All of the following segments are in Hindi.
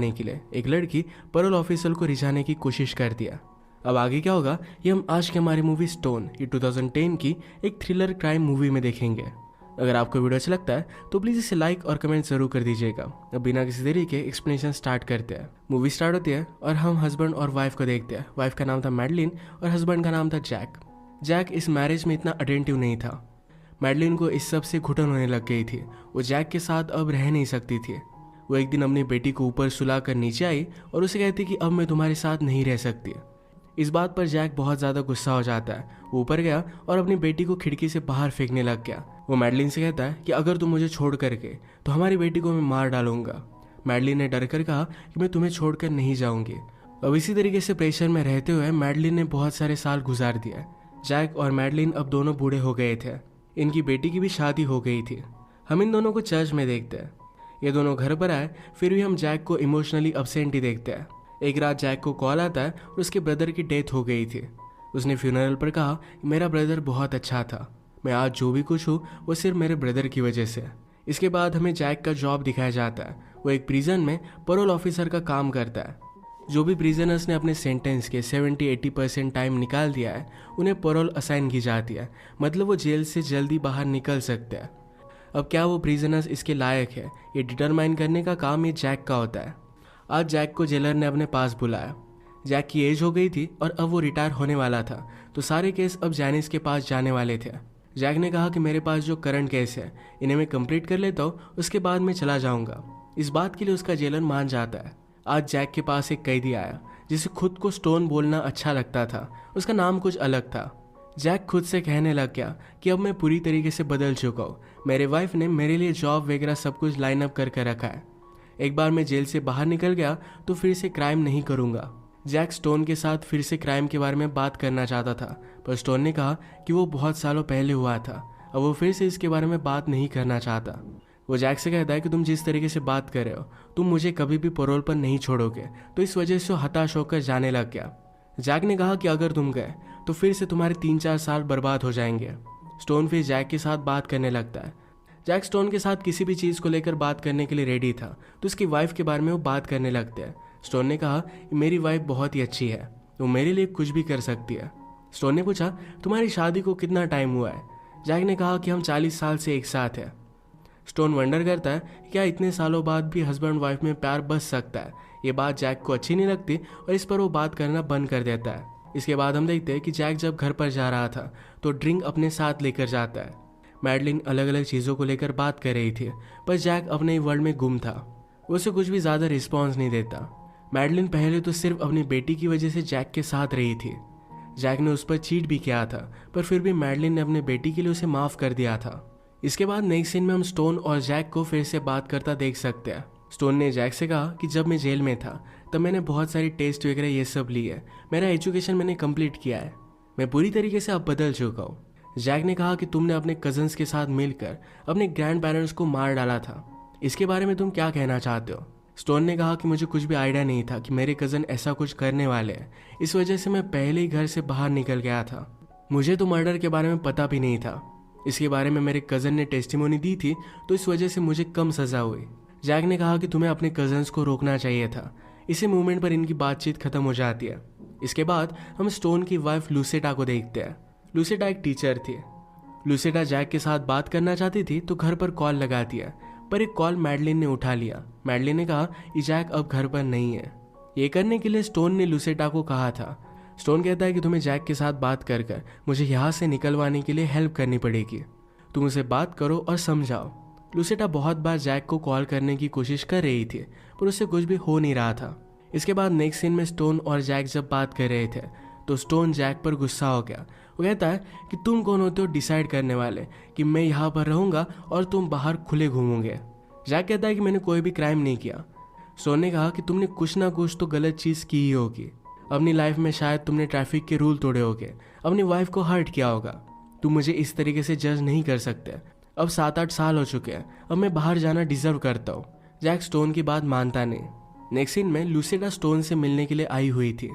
पाने के लिए एक लड़की पैरोल ऑफिसर को रिझाने की कोशिश करती है। अब आगे क्या होगा ये हम आज की हमारी मूवी स्टोन, ये 2010 की एक थ्रिलर क्राइम मूवी में देखेंगे। अगर आपको वीडियो अच्छा लगता है तो प्लीज़ इसे लाइक और कमेंट जरूर कर दीजिएगा। अब बिना किसी देरी के एक्सप्लेनेशन स्टार्ट करते हैं। मूवी स्टार्ट होती है और हम हस्बैंड और वाइफ को देखते हैं। वाइफ का नाम था मैडलिन और हस्बैंड का नाम था जैक। जैक इस मैरिज में इतना अटेंटिव नहीं था। मैडलिन को इस सब से घुटन होने लग गई थी। वो जैक के साथ अब रह नहीं सकती थी। वो एक दिन अपनी बेटी को ऊपर सुला कर नीचे आई और उसे कहती कि अब मैं तुम्हारे साथ नहीं रह सकती। इस बात पर जैक बहुत ज़्यादा गुस्सा हो जाता है। वो ऊपर गया और अपनी बेटी को खिड़की से बाहर फेंकने लग गया। वो मैडलिन से कहता है कि अगर तुम मुझे छोड़ करके तो हमारी बेटी को मैं मार डालूंगा। मैडलिन ने डर कर कहा कि मैं तुम्हें छोड़कर नहीं जाऊंगी। अब इसी तरीके से प्रेशर में रहते हुए मैडलिन ने बहुत सारे साल गुजार दिया। जैक और मैडलिन अब दोनों बूढ़े हो गए थे। इनकी बेटी की भी शादी हो गई थी। हम इन दोनों को चर्च में देखते हैं। ये दोनों घर पर आए फिर भी हम जैक को इमोशनली अब्सेंट ही देखते हैं। एक रात जैक को कॉल आता है और उसके ब्रदर की डेथ हो गई थी। उसने फ्यूनरल पर कहा मेरा ब्रदर बहुत अच्छा था, मैं आज जो भी कुछ हूँ वो सिर्फ मेरे ब्रदर की वजह से। इसके बाद हमें जैक का जॉब दिखाया जाता है। वो एक प्रिजन में पैरोल ऑफिसर का काम करता है। जो भी प्रिजनर्स ने अपने सेंटेंस के 70-80% टाइम निकाल दिया है उन्हें पैरोल असाइन की जाती है, मतलब वो जेल से जल्दी बाहर निकल सकते हैं। अब क्या वो प्रिजनर्स इसके लायक है ये डिटरमाइन करने का काम ये जैक का होता है। आज जैक को जेलर ने अपने पास बुलाया। जैक की एज हो गई थी और अब वो रिटायर होने वाला था, तो सारे केस अब जैनिस के पास जाने वाले थे। जैक ने कहा कि मेरे पास जो करंट केस है इन्हें मैं कंप्लीट कर लेता हूँ, उसके बाद मैं चला जाऊंगा। इस बात के लिए उसका जेलर मान जाता है। आज जैक के पास एक कैदी आया जिसे खुद को स्टोन बोलना अच्छा लगता था। उसका नाम कुछ अलग था। जैक खुद से कहने लग गया कि अब मैं पूरी तरीके से बदल चुका हूँ। मेरे वाइफ ने मेरे लिए जॉब वगैरह सब कुछ लाइन अप करके रखा है। एक बार मैं जेल से बाहर निकल गया तो फिर से क्राइम नहीं करूंगा। जैक स्टोन के साथ फिर से क्राइम के बारे में बात करना चाहता था, पर स्टोन ने कहा कि वो बहुत सालों पहले हुआ था, अब वो फिर से इसके बारे में बात नहीं करना चाहता। वो जैक से कहता है कि तुम जिस तरीके से बात कर रहे हो तुम मुझे कभी भी पैरोल पर नहीं छोड़ोगे, तो इस वजह से वो हताश होकर जाने लग गया। जैक ने कहा कि अगर तुम गए तो फिर से तुम्हारे 3-4 साल बर्बाद हो जाएंगे। स्टोन फिर जैक के साथ बात करने लगता है। जैक स्टोन के साथ किसी भी चीज़ को लेकर बात करने के लिए रेडी था, तो उसकी वाइफ के बारे में वो बात करने लगते हैं। स्टोन ने कहा कि मेरी वाइफ बहुत ही अच्छी है, वो मेरे लिए कुछ भी कर सकती है। स्टोन ने पूछा तुम्हारी शादी को कितना टाइम हुआ है। जैक ने कहा कि हम 40 साल से एक साथ हैं। स्टोन वंडर करता है क्या इतने सालों बाद भी हस्बैंड वाइफ में प्यार बच सकता है। ये बात जैक को अच्छी नहीं लगती और इस पर वो बात करना बंद कर देता है। इसके बाद हम देखते हैं कि जैक जब घर पर जा रहा था तो ड्रिंक अपने साथ लेकर जाता है। मैडलिन अलग अलग चीज़ों को लेकर बात कर रही थी, पर जैक अपने वर्ल्ड में गुम था। वो उसे कुछ भी ज़्यादा रिस्पॉन्स नहीं देता। मैडलिन पहले तो सिर्फ अपनी बेटी की वजह से जैक के साथ रही थी। जैक ने उस पर चीट भी किया था, पर फिर भी मैडलिन ने अपने बेटी के लिए उसे माफ़ कर दिया था। इसके बाद नेक्स्ट सीन में हम स्टोन और जैक को फिर से बात करता देख सकते हैं। स्टोन ने जैक से कहा कि जब मैं जेल में था तब मैंने बहुत सारी टेस्ट वगैरह ये सब ली है, मेरा एजुकेशन मैंने कंप्लीट किया है, मैं पूरी तरीके से अब बदल चुका हूँ। जैक ने कहा कि तुमने अपने कजन्स के साथ मिलकर अपने ग्रैंड पेरेंट्स को मार डाला था, इसके बारे में तुम क्या कहना चाहते हो। स्टोन ने कहा कि मुझे कुछ भी आइडिया नहीं था कि मेरे कज़न ऐसा कुछ करने वाले हैं, इस वजह से मैं पहले ही घर से बाहर निकल गया था। मुझे तो मर्डर के बारे में पता भी नहीं था। इसके बारे में मेरे कज़न ने टेस्टिमोनी दी थी, तो इस वजह से मुझे कम सज़ा हुई। जैक ने कहा कि तुम्हें अपने कज़न्स को रोकना चाहिए था। इसी मूवमेंट पर इनकी बातचीत खत्म हो जाती है। इसके बाद हम स्टोन की वाइफ लूसेटा को देखते हैं। लूसेटा एक टीचर थी। लूसेटा जैक के साथ बात करना चाहती थी तो घर पर कॉल लगाती है, पर एक कॉल मैडलिन ने उठा लिया। मैडलिन ने कहा कि जैक अब घर पर नहीं है। ये करने के लिए स्टोन ने लूसेटा को कहा था। स्टोन कहता है कि तुम्हें जैक के साथ बात कर कर मुझे यहाँ से निकलवाने के लिए हेल्प करनी पड़ेगी, तुम उसे बात करो और समझाओ। लूसेटा बहुत बार जैक को कॉल करने की कोशिश कर रही थी, पर उससे कुछ भी हो नहीं रहा था। इसके बाद नेक्स्ट सीन में स्टोन और जैक जब बात कर रहे थे तो स्टोन जैक पर गुस्सा हो गया। वो कहता है कि तुम कौन होते हो डिसाइड करने वाले कि मैं यहाँ पर रहूँगा और तुम बाहर खुले घूमोगे। जैक कहता है कि मैंने कोई भी क्राइम नहीं किया। स्टोन ने कहा कि तुमने कुछ ना कुछ तो गलत चीज़ की ही होगी। अपनी लाइफ में शायद तुमने ट्रैफिक के रूल तोड़े होगे, अपनी वाइफ को हर्ट किया होगा। तुम मुझे इस तरीके से जज नहीं कर सकते। अब 7-8 साल हो चुके हैं, अब मैं बाहर जाना डिजर्व करता हूँ। जैक स्टोन की बात मानता नहीं। नेक्स्ट सीन में लूसेटा स्टोन से मिलने के लिए आई हुई थी।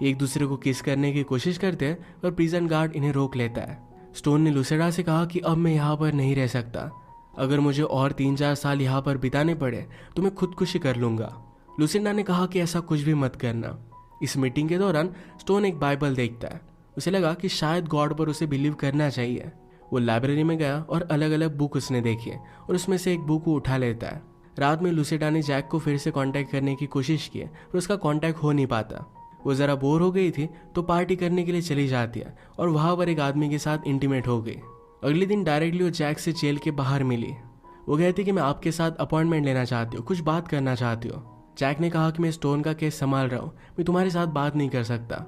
एक दूसरे को किस करने की कोशिश करते हैं, पर प्रिजन गार्ड इन्हें रोक लेता है। स्टोन ने लूसेटा से कहा कि अब मैं यहाँ पर नहीं रह सकता, अगर मुझे और 3-4 साल यहाँ पर बिताने पड़े तो मैं खुदकुशी कर लूँगा। लुसिंडा ने कहा कि ऐसा कुछ भी मत करना। इस मीटिंग के दौरान स्टोन एक बाइबल देखता है। उसे लगा कि शायद गॉड पर उसे बिलीव करना चाहिए। वो लाइब्रेरी में गया और अलग अलग बुक उसने देखी और उसमें से एक बुक को उठा लेता है। रात में लुसिंडा ने जैक को फिर से कांटेक्ट करने की कोशिश की पर उसका कांटेक्ट हो नहीं पाता। वो ज़रा बोर हो गई थी तो पार्टी करने के लिए चली जाती है और वहाँ पर एक आदमी के साथ इंटीमेट हो गई। अगले दिन डायरेक्टली वो जैक से जेल के बाहर मिली। वो कहती कि मैं आपके साथ अपॉइंटमेंट लेना चाहती हूँ, कुछ बात करना चाहती हूँ। जैक ने कहा कि मैं स्टोन का केस संभाल रहा हूँ, मैं तुम्हारे साथ बात नहीं कर सकता।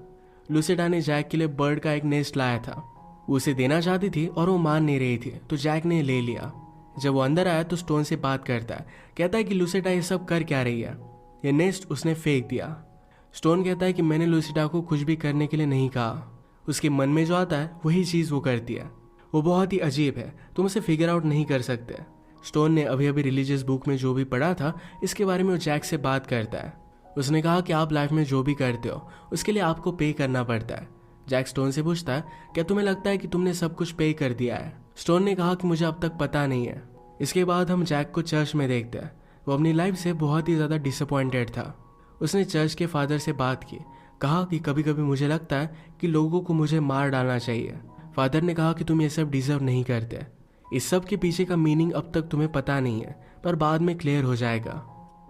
लुसिंडा ने जैक के लिए बर्ड का एक नेस्ट लाया था। वो उसे देना चाहती थी और वो मान नहीं रही थी तो जैक ने ले लिया। जब वो अंदर आया तो स्टोन से बात करता है। कहता है कि लुसिंडा ये सब कर क्या रही है, ये नेस्ट उसने फेंक दिया। स्टोन कहता है कि मैंने लुसिंडा को कुछ भी करने के लिए नहीं कहा, उसके मन में जो आता है वही चीज़ वो करती है। वो बहुत ही अजीब है, तुम उसे फिगर आउट नहीं कर सकते। स्टोन ने अभी अभी रिलीजियस बुक में जो भी पढ़ा था इसके बारे में वो जैक से बात करता है। उसने कहा कि आप लाइफ में जो भी करते हो उसके लिए आपको पे करना पड़ता है। जैक स्टोन से पूछता है क्या तुम्हें लगता है कि तुमने सब कुछ पे कर दिया है। स्टोन ने कहा कि मुझे अब तक पता नहीं है। इसके बाद हम जैक को चर्च में देखते हैं। वो अपनी लाइफ से बहुत ही ज़्यादा डिसअपॉइंटेड था। उसने चर्च के फादर से बात की, कहा कि कभी कभी मुझे लगता है कि लोगों को मुझे मार डालना चाहिए। फादर ने कहा कि तुम ये सब डिजर्व नहीं करते। इस सब के पीछे का मीनिंग अब तक तुम्हें पता नहीं है पर बाद में क्लियर हो जाएगा।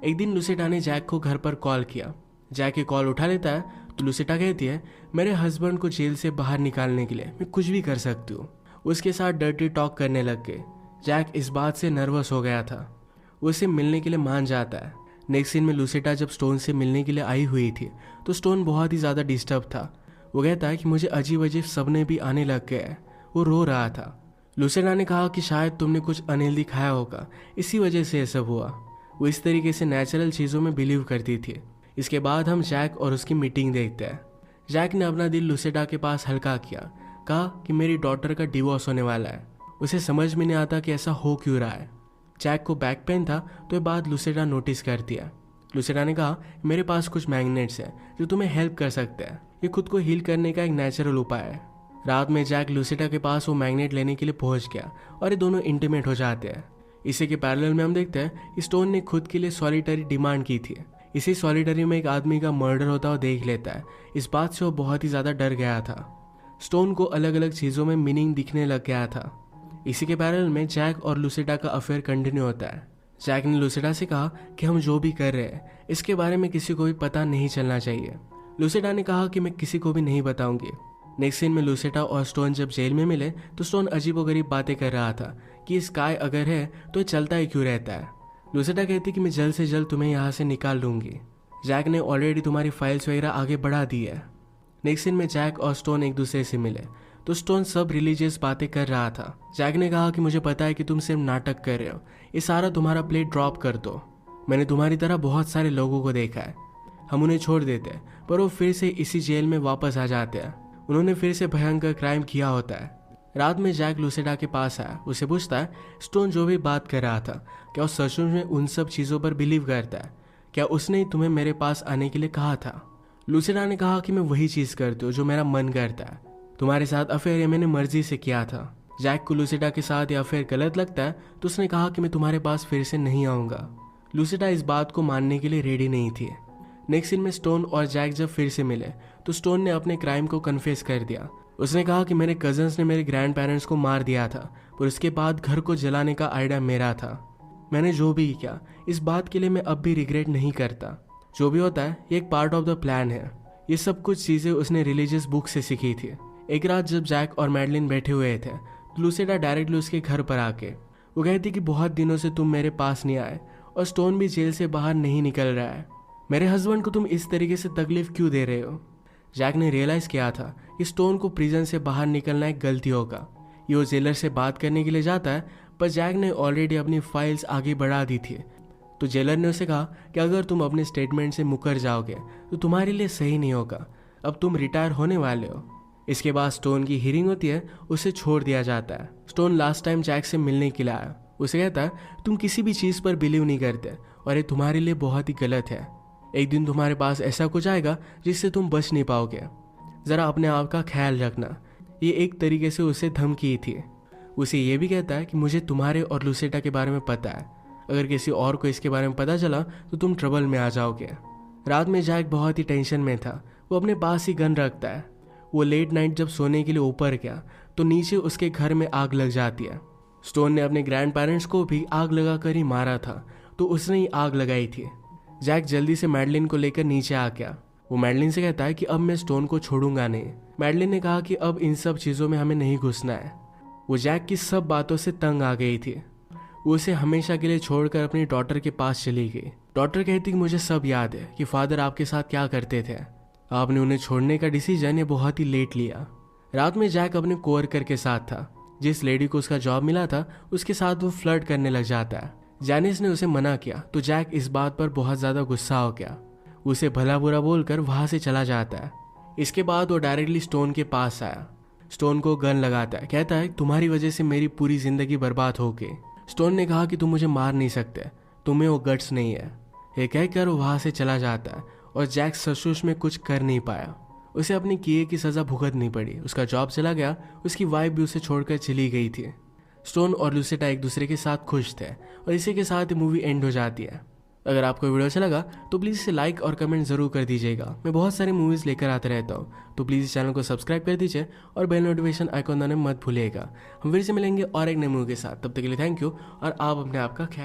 एक दिन लुसिंडा ने जैक को घर पर कॉल किया। जैक ये कॉल उठा लेता है तो लुसिंडा कहती है मेरे हस्बैंड को जेल से बाहर निकालने के लिए मैं कुछ भी कर सकती हूँ। उसके साथ डर्टी टॉक करने लग गए। जैक इस बात से नर्वस हो गया था। वो उसे मिलने के लिए मान जाता है। नेक्स्ट सीन में लुसिंडा जब स्टोन से मिलने के लिए आई हुई थी तो स्टोन बहुत ही ज़्यादा डिस्टर्ब था। वो कहता है कि मुझे अजीब अजीब सपने भी आने लग गए हैं। वो रो रहा था। लुसिंडा ने कहा कि शायद तुमने कुछ अनहेल्दी खाया होगा, इसी वजह से ये सब हुआ। वो इस तरीके से नेचुरल चीज़ों में बिलीव करती थी। इसके बाद हम जैक और उसकी मीटिंग देखते हैं। जैक ने अपना दिल लुसिंडा के पास हल्का किया, कहा कि मेरी डॉटर का डिवोर्स होने वाला है। उसे समझ में नहीं आता कि ऐसा हो क्यों रहा है। जैक को बैक पेन था तो ये बात लुसिंडा नोटिस करती है। लुसिंडा ने कहा मेरे पास कुछ मैग्नेट्स हैं जो तुम्हें हेल्प कर सकते हैं। ये खुद को हील करने का एक नेचुरल उपाय है। रात में जैक लुसिंडा के पास वो मैग्नेट लेने के लिए पहुंच गया और ये दोनों इंटीमेट हो जाते हैं। इसी के पैरेलल में हम देखते हैं स्टोन ने खुद के लिए सॉलिटरी डिमांड की थी। इसी सॉलिटरी में एक आदमी का मर्डर होता हुआ देख लेता है। इस बात से वो बहुत ही ज़्यादा डर गया था। स्टोन को अलग अलग चीज़ों में मीनिंग दिखने लग गया था। इसी के पैरेलल में जैक और लुसिंडा का अफेयर कंटिन्यू होता है। जैक ने लुसिंडा से कहा कि हम जो भी कर रहे हैं इसके बारे में किसी को भी पता नहीं चलना चाहिए। लुसिंडा ने कहा कि मैं किसी को भी नहीं बताऊंगी। नेक्स्ट सीन में लुसिंडा और स्टोन जब जेल में मिले तो स्टोन अजीबोगरीब बातें कर रहा था कि स्काई अगर है तो ये चलता ही क्यों रहता है। लुसिंडा कहती कि मैं जल्द से जल्द तुम्हें यहाँ से निकाल लूंगी। जैक ने ऑलरेडी तुम्हारी फाइल्स वगैरह आगे बढ़ा दी है। नेक्स्ट सीन में जैक और स्टोन एक दूसरे से मिले तो स्टोन सब रिलीजियस बातें कर रहा था। जैक ने कहा कि मुझे पता है कि तुम सिर्फ नाटक कर रहे हो, ये सारा तुम्हारा प्ले ड्रॉप कर दो। मैंने तुम्हारी तरह बहुत सारे लोगों को देखा है। हम उन्हें छोड़ देते हैं पर वो फिर से इसी जेल में वापस आ जाते हैं। उन्होंने फिर से भयंकर क्राइम किया होता है। रात में जैक लुसिंडा के पास आया। उसे पूछता है स्टोन जो भी बात कर रहा था क्या वो सचमुच में उन सब चीज़ों पर बिलीव करता है, क्या उसने ही तुम्हें मेरे पास आने के लिए कहा था। लुसिंडा ने कहा कि मैं वही चीज़ करती हूँ जो मेरा मन करता है। तुम्हारे साथ अफेयर ये मैंने मर्जी से किया था। जैक को लुसिंडा के साथ ये अफेयर गलत लगता है तो उसने कहा कि मैं तुम्हारे पास फिर से नहीं आऊँगा। लुसिंडा इस बात को मानने के लिए रेडी नहीं थी। नेक्स्ट सीन में स्टोन और जैक जब फिर से मिले तो स्टोन ने अपने क्राइम को कन्फेस कर दिया। उसने कहा कि मेरे कजन्स ने मेरे ग्रैंड पेरेंट्स को मार दिया था और उसके बाद घर को जलाने का आइडिया मेरा था। मैंने जो भी किया इस बात के लिए मैं अब भी रिग्रेट नहीं करता। जो भी होता है ये एक पार्ट ऑफ द प्लान है। ये सब कुछ चीज़ें उसने रिलीजियस बुक से सीखी थी। एक रात जब जैक और मैडलिन बैठे हुए थे तो लुसिंडा डायरेक्टली उसके घर पर आके वो कहती कि बहुत दिनों से तुम मेरे पास नहीं आए और स्टोन भी जेल से बाहर नहीं निकल रहा है। मेरे हस्बैंड को तुम इस तरीके से तकलीफ क्यों दे रहे हो। जैक ने रियलाइज़ किया था कि स्टोन को प्रिजन से बाहर निकलना एक गलती होगा। ये वो जेलर से बात करने के लिए जाता है पर जैक ने ऑलरेडी अपनी फाइल्स आगे बढ़ा दी थी। तो जेलर ने उसे कहा कि अगर तुम अपने स्टेटमेंट से मुकर जाओगे तो तुम्हारे लिए सही नहीं होगा, अब तुम रिटायर होने वाले हो। इसके बाद स्टोन की हियरिंग होती है, उसे छोड़ दिया जाता है। स्टोन लास्ट टाइम जैक से मिलने के लिए आया। उसे कहता है तुम किसी भी चीज़ पर बिलीव नहीं करते और ये तुम्हारे लिए बहुत ही गलत है। एक दिन तुम्हारे पास ऐसा कुछ आएगा जिससे तुम बच नहीं पाओगे। ज़रा अपने आप का ख्याल रखना। ये एक तरीके से उसे धमकी थी। उसे ये भी कहता है कि मुझे तुम्हारे और लुसिंडा के बारे में पता है। अगर किसी और को इसके बारे में पता चला तो तुम ट्रबल में आ जाओगे। रात में जैक बहुत ही टेंशन में था। वो अपने पास ही गन रखता है। वो लेट नाइट जब सोने के लिए ऊपर गया तो नीचे उसके घर में आग लग जाती है। स्टोन ने अपने ग्रैंड पेरेंट्स को भी आग लगाकर ही मारा था, तो उसने ही आग लगाई थी। जैक जल्दी से मैडलिन को लेकर नीचे आ गया। वो मैडलिन से कहता है कि अब मैं स्टोन को छोड़ूंगा नहीं। मैडलिन ने कहा कि अब इन सब चीज़ों में हमें नहीं घुसना है। वो जैक की सब बातों से तंग आ गई थी। वो उसे हमेशा के लिए छोड़कर अपनी डॉटर के पास चली गई। डॉटर कहती कि मुझे सब याद है कि फादर आपके साथ क्या करते थे। आपने उन्हें छोड़ने का डिसीजन ये बहुत ही लेट लिया। रात में जैक अपने कोवर्कर के साथ था। जिस लेडी को उसका जॉब मिला था उसके साथ वो फ्लर्ट करने लग जाता है। जैनिस ने उसे मना किया तो जैक इस बात पर बहुत ज़्यादा गुस्सा हो गया। उसे भला बुरा बोलकर वहाँ से चला जाता है। इसके बाद वो डायरेक्टली स्टोन के पास आया। स्टोन को गन लगाता है, कहता है तुम्हारी वजह से मेरी पूरी जिंदगी बर्बाद हो गई। स्टोन ने कहा कि तुम मुझे मार नहीं सकते, तुम्हें वो गट्स नहीं है। ये कहकर वो वहाँ से चला जाता है और जैक सचमुच में कुछ कर नहीं पाया। उसे अपने किए की सज़ा भुगतनी पड़ी। उसका जॉब चला गया, उसकी वाइफ भी उसे छोड़कर चली गई थी। स्टोन और लुसेटा एक दूसरे के साथ खुश थे और इसी के साथ मूवी एंड हो जाती है। अगर आपको वीडियो अच्छा लगा तो प्लीज़ इसे लाइक और कमेंट ज़रूर कर दीजिएगा। मैं बहुत सारी मूवीज़ लेकर आते रहता हूँ, तो प्लीज़ इस चैनल को सब्सक्राइब कर दीजिए और बेल नोटिफिकेशन आइकॉन दबाना मत भूलिएगा। हम फिर से मिलेंगे और एक नई मूवी के साथ। तब तक के लिए थैंक यू और आप अपने आप का ख्याल